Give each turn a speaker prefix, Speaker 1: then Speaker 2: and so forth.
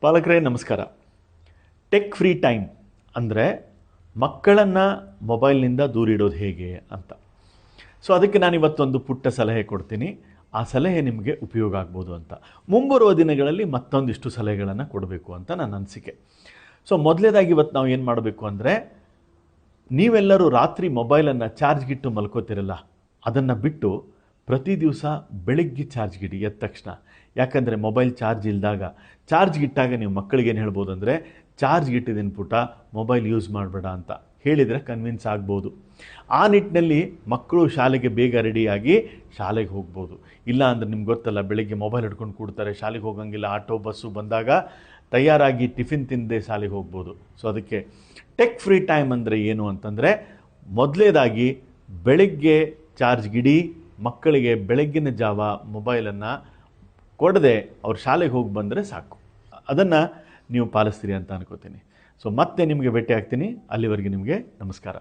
Speaker 1: ಪಾಲಕರೇ ನಮಸ್ಕಾರ. Tech free time ಅಂದರೆ ಮಕ್ಕಳನ್ನು ಮೊಬೈಲ್ನಿಂದ ದೂರಿಡೋದು ಹೇಗೆ ಅಂತ. ಸೊ ಅದಕ್ಕೆ ನಾನು ಇವತ್ತೊಂದು ಪುಟ್ಟ ಸಲಹೆ ಕೊಡ್ತೀನಿ. ಆ ಸಲಹೆ ನಿಮಗೆ ಉಪಯೋಗ ಆಗ್ಬೋದು ಅಂತ. ಮುಂಬರುವ ದಿನಗಳಲ್ಲಿ ಮತ್ತೊಂದಿಷ್ಟು ಸಲಹೆಗಳನ್ನು ಕೊಡಬೇಕು ಅಂತ ನನ್ನ ಅನಿಸಿಕೆ. ಸೊ ಮೊದಲೇದಾಗಿ ಇವತ್ತು ನಾವು ಏನು ಮಾಡಬೇಕು ಅಂದರೆ, ನೀವೆಲ್ಲರೂ ರಾತ್ರಿ ಮೊಬೈಲನ್ನು ಚಾರ್ಜ್ಗಿಟ್ಟು ಮಲ್ಕೋತಿರಲ್ಲ, ಅದನ್ನು ಬಿಟ್ಟು ಪ್ರತಿ ದಿವಸ ಬೆಳಗ್ಗೆ ಚಾರ್ಜ್ಗಿಡಿ ಎದ್ದ ತಕ್ಷಣ. ಯಾಕಂದರೆ ಮೊಬೈಲ್ ಚಾರ್ಜ್ಗಿಟ್ಟಾಗ ನೀವು ಮಕ್ಕಳಿಗೆ ಏನು ಹೇಳ್ಬೋದು ಅಂದರೆ, ಚಾರ್ಜ್ಗಿಟ್ಟಿದ್ದೀನಿ ಪುಟ, ಮೊಬೈಲ್ ಯೂಸ್ ಮಾಡಬೇಡ ಅಂತ ಹೇಳಿದರೆ ಕನ್ವಿನ್ಸ್ ಆಗ್ಬೋದು. ಆ ನಿಟ್ಟಿನಲ್ಲಿ ಮಕ್ಕಳು ಶಾಲೆಗೆ ಬೇಗ ರೆಡಿಯಾಗಿ ಶಾಲೆಗೆ ಹೋಗ್ಬೋದು. ಇಲ್ಲ ಅಂದರೆ ನಿಮ್ಗೆ ಗೊತ್ತಲ್ಲ, ಬೆಳಗ್ಗೆ ಮೊಬೈಲ್ ಹಿಡ್ಕೊಂಡು ಕೂಡ್ತಾರೆ, ಶಾಲೆಗೆ ಹೋಗಂಗಿಲ್ಲ. ಆಟೋ ಬಸ್ಸು ಬಂದಾಗ ತಯಾರಾಗಿ ಟಿಫಿನ್ ತಿಂದೇ ಶಾಲೆಗೆ ಹೋಗ್ಬೋದು. ಸೊ ಅದಕ್ಕೆ ಟೆಕ್ ಫ್ರೀ ಟೈಮ್ ಅಂದರೆ ಏನು ಅಂತಂದರೆ, ಮೊದಲೇದಾಗಿ ಬೆಳಗ್ಗೆ ಚಾರ್ಜ್ಗಿಡಿ. ಮಕ್ಕಳಿಗೆ ಬೆಳಗ್ಗಿನ ಜಾವ ಮೊಬೈಲನ್ನು ಕೊಡದೆ ಅವ್ರು ಶಾಲೆಗೆ ಹೋಗಿ ಬಂದರೆ ಸಾಕು. ಅದನ್ನು ನೀವು ಪಾಲಿಸ್ತೀರಿ ಅಂತ ಅನ್ಕೋತೀನಿ. ಸೊ ಮತ್ತೆ ನಿಮಗೆ ಭೇಟಿ ಆಗ್ತೀನಿ. ಅಲ್ಲಿವರೆಗೆ ನಿಮಗೆ ನಮಸ್ಕಾರ.